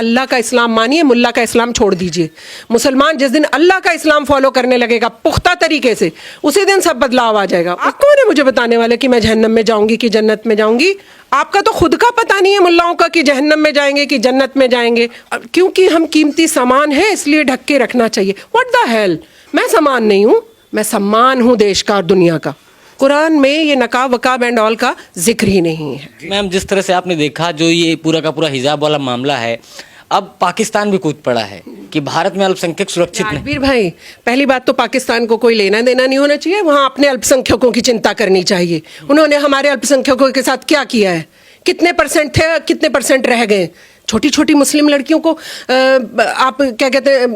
अल्लाह का इस्लाम मानिए, मुल्ला का इस्लाम छोड़ दीजिए। मुसलमान जिस दिन अल्लाह का इस्लाम फॉलो करने लगेगा पुख्ता तरीके से, उसी दिन सब बदलाव आ जाएगा। आप कौन है मुझे बताने वाले कि मैं जहन्नम में जाऊंगी कि जन्नत में जाऊंगी? आपका तो खुद का पता नहीं है मुल्लाओं का कि जहन्नम में जाएंगे कि जन्नत में जाएंगे। क्योंकि हम कीमती सामान है इसलिए ढक के रखना चाहिए। व्हाट द हेल, मैं सामान नहीं हूं, मैं सम्मान हूं देश का और दुनिया का। कुरान में ये नकाब वकाब एंड ऑल का जिक्र ही नहीं है। मैम, जिस तरह से आपने देखा जो ये पूरा का पूरा हिजाब वाला मामला है, अब पाकिस्तान भी कूद पड़ा है कि भारत में अल्पसंख्यक सुरक्षित नहीं। राजवीर भाई, पहली बात तो पाकिस्तान को कोई लेना देना नहीं होना चाहिए, वहां अपने अल्पसंख्यकों की चिंता करनी चाहिए। उन्होंने हमारे अल्पसंख्यकों के साथ क्या किया है? कितने परसेंट थे, कितने परसेंट रह गए? छोटी छोटी मुस्लिम लड़कियों को आप क्या कहते हैं,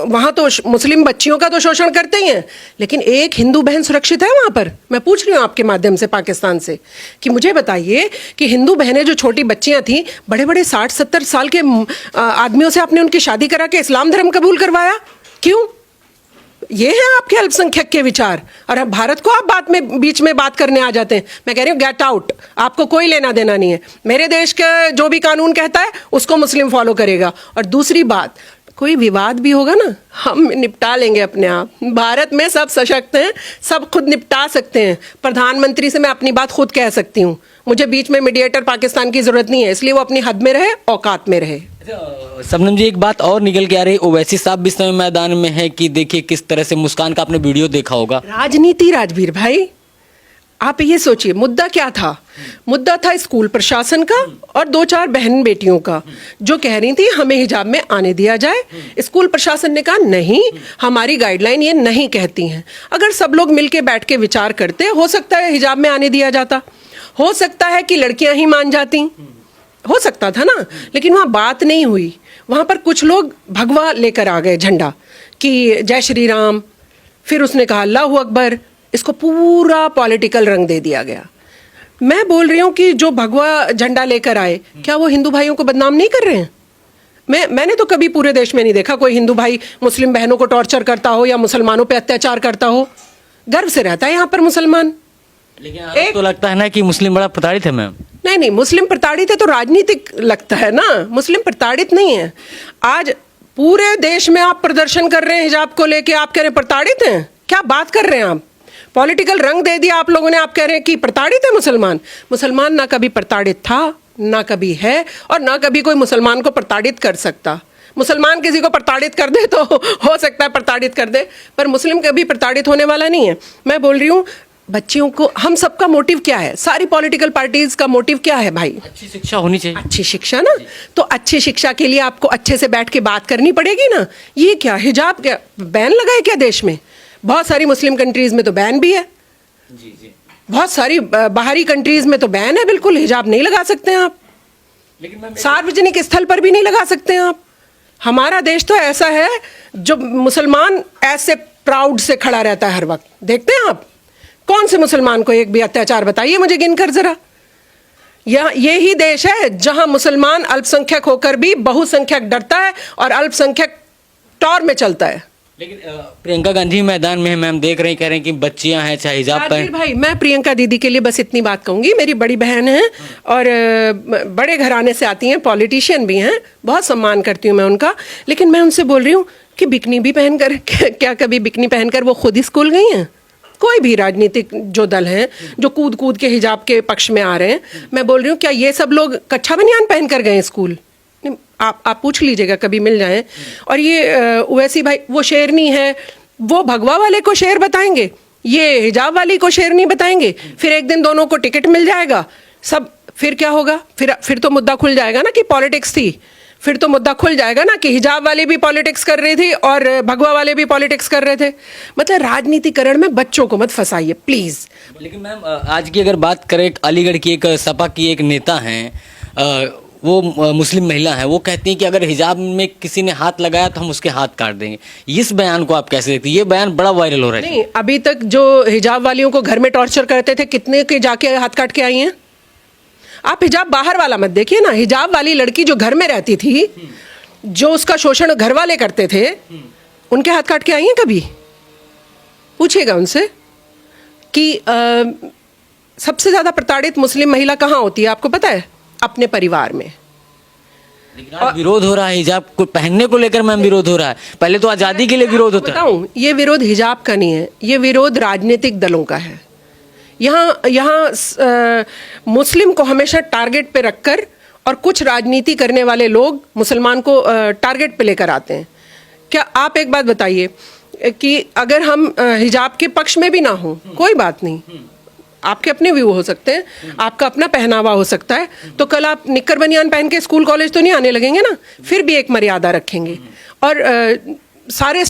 वहां तो मुस्लिम बच्चियों का तो शोषण करते ही हैं, लेकिन एक हिंदू बहन सुरक्षित है वहां पर? मैं पूछ रही हूँ आपके माध्यम से पाकिस्तान से कि मुझे बताइए कि हिंदू बहनें जो छोटी बच्चियां थी, बड़े बड़े 60-70 साल के आदमियों से आपने उनकी शादी करा के इस्लाम धर्म कबूल करवाया, क्यों? ये है आपके अल्पसंख्यक के विचार, और अब भारत को आप बीच में बात करने आ जाते हैं। मैं कह रही हूँ गेट आउट, आपको कोई लेना देना नहीं है। मेरे देश का जो भी कानून कहता है उसको मुस्लिम फॉलो करेगा। और दूसरी बात, कोई विवाद भी होगा ना, हम निपटा लेंगे अपने आप। भारत में सब सशक्त हैं, सब खुद निपटा सकते हैं। प्रधानमंत्री से मैं अपनी बात खुद कह सकती हूँ, मुझे बीच में मीडिएटर पाकिस्तान की जरूरत नहीं है, इसलिए वो अपनी हद में रहे, औकात में रहे। शबनम जी, एक बात और निकल के आ रही है, ओवैसी साहब भी इस समय मैदान में है कि देखिए किस तरह से मुस्कान का आपने वीडियो देखा होगा। राजनीति राजवीर भाई, आप ये सोचिए मुद्दा क्या था? मुद्दा था स्कूल प्रशासन का और 2-4 बहन बेटियों का जो कह रही थी हमें हिजाब में आने दिया जाए। स्कूल प्रशासन ने कहा नहीं, हमारी गाइडलाइन ये नहीं कहती हैं। अगर सब लोग मिलके बैठ के विचार करते, हो सकता है हिजाब में आने दिया जाता, हो सकता है कि लड़कियां ही मान जाती, हो सकता था ना। लेकिन वहां बात नहीं हुई। वहां पर कुछ लोग भगवा लेकर आ गए झंडा कि जय श्री राम, फिर उसने कहा अल्लाह अकबर, इसको पूरा पॉलिटिकल रंग दे दिया गया। मैं बोल रही हूँ कि जो भगवा झंडा लेकर आए, क्या वो हिंदू भाइयों को बदनाम नहीं कर रहे हैं? मैंने तो कभी पूरे देश में नहीं देखा कोई हिंदू भाई मुस्लिम बहनों को टॉर्चर करता हो या मुसलमानों पे अत्याचार करता हो। गर्व से रहता है यहाँ पर मुसलमान। लेकिन तो लगता है ना कि मुस्लिम बड़ा प्रताड़ित है मैम। नहीं, मुस्लिम प्रताड़ित है तो राजनीतिक लगता है ना, मुस्लिम प्रताड़ित नहीं है। आज पूरे देश में आप प्रदर्शन कर रहे हैं हिजाब को लेके, आप कह रहे हैं प्रताड़ित हैं? क्या बात कर रहे हैं आप? पॉलिटिकल रंग दे दिया आप लोगों ने, आप कह रहे हैं कि प्रताड़ित है मुसलमान। मुसलमान ना कभी प्रताड़ित था, ना कभी है, और ना कभी कोई मुसलमान को प्रताड़ित कर सकता। मुसलमान किसी को प्रताड़ित कर दे तो हो सकता है प्रताड़ित कर दे, पर मुस्लिम कभी प्रताड़ित होने वाला नहीं है। मैं बोल रही हूँ बच्चियों को, हम सबका मोटिव क्या है, सारी पॉलिटिकल पार्टीज का मोटिव क्या है भाई? अच्छी शिक्षा होनी चाहिए। अच्छी शिक्षा ना, तो अच्छी शिक्षा के लिए आपको अच्छे से बैठ के बात करनी पड़ेगी ना। ये क्या हिजाब क्या बैन लगा है क्या देश में? बहुत सारी मुस्लिम कंट्रीज में तो बैन भी है, जी। बहुत सारी बाहरी कंट्रीज में तो बैन है, बिल्कुल हिजाब नहीं लगा सकते हैं आप। लेकिन सार्वजनिक स्थल पर भी नहीं लगा सकते हैं आप। हमारा देश तो ऐसा है जो मुसलमान ऐसे प्राउड से खड़ा रहता है हर वक्त। देखते हैं आप कौन से मुसलमान को एक भी अत्याचार बताइए मुझे गिनकर जरा। ये ही देश है जहां मुसलमान अल्पसंख्यक होकर भी बहुसंख्यक डरता है और अल्पसंख्यक टॉर में चलता है। लेकिन प्रियंका गांधी मैदान में है मैम, देख रहे हैं, कह रहे हैं कि बच्चियां हैं चाहे हिजाब पहन। भाई, मैं प्रियंका दीदी के लिए बस इतनी बात कहूंगी, मेरी बड़ी बहन है और बड़े घराने से आती हैं, पॉलिटिशियन भी हैं, बहुत सम्मान करती हूँ मैं उनका। लेकिन मैं उनसे बोल रही हूँ कि बिकनी भी पहनकर, क्या कभी बिकनी पहनकर वो खुद ही स्कूल गई हैं? कोई भी राजनीतिक जो दल हैं जो कूद कूद के हिजाब के पक्ष में आ रहे हैं, मैं बोल रही हूँ क्या ये सब लोग कच्छा बनियान पहन कर गए स्कूल? आप पूछ लीजिएगा, कभी मिल जाए। और ये ओवैसी भाई, वो शेरनी है, वो भगवा वाले को शेर बताएंगे, ये हिजाब वाली को शेर नहीं बताएंगे। फिर एक दिन दोनों को टिकट मिल जाएगा, सब फिर क्या होगा? फिर तो मुद्दा खुल जाएगा ना कि पॉलिटिक्स थी। फिर तो मुद्दा खुल जाएगा ना कि हिजाब वाली भी पॉलिटिक्स कर रही थी और भगवा वाले भी पॉलिटिक्स कर रहे थे। मतलब राजनीतिकरण में बच्चों को मत फंसाइए प्लीज। लेकिन मैम, आज की अगर बात करें, अलीगढ़ की एक सपा की एक नेता हैं, वो मुस्लिम महिला है, वो कहती हैं कि अगर हिजाब में किसी ने हाथ लगाया तो हम उसके हाथ काट देंगे। इस बयान को आप कैसे देखते हैं? ये बयान बड़ा वायरल हो रहा है। नहीं, अभी तक जो हिजाब वालियों को घर में टॉर्चर करते थे, कितने के जाके हाथ काट के आई हैं? आप हिजाब बाहर वाला मत देखिए ना, हिजाब वाली लड़की जो घर में रहती थी, जो उसका शोषण घर वाले करते थे, उनके हाथ काट के आई हैं कभी? पूछिएगा उनसे कि सबसे ज्यादा प्रताड़ित मुस्लिम महिला कहाँ होती है, आपको पता है? अपने परिवार में। लेकिन आज विरोध हो रहा है हिजाब को पहनने को लेकर मैम, विरोध हो रहा है। पहले तो आज़ादी के लिए विरोध होता है। बताऊं, ये विरोध हिजाब का नहीं है, ये विरोध राजनीतिक दलों का है। यहाँ मुस्लिम को हमेशा टारगेट पे रखकर और कुछ राजनीति करने वाले लोग मुसलमान को टारगेट पे लेकर आते हैं। क्या आप एक बात बताइए कि अगर हम हिजाब के पक्ष में भी ना हो, कोई बात नहीं, आपके अपने व्यू हो सकते हैं, आपका अपना पहनावा हो सकता है, तो कल आप निक्कर बनियान पहन के स्कूल कॉलेज तो नहीं आने लगेंगे ना, फिर भी एक मर्यादा रखेंगे। और सारे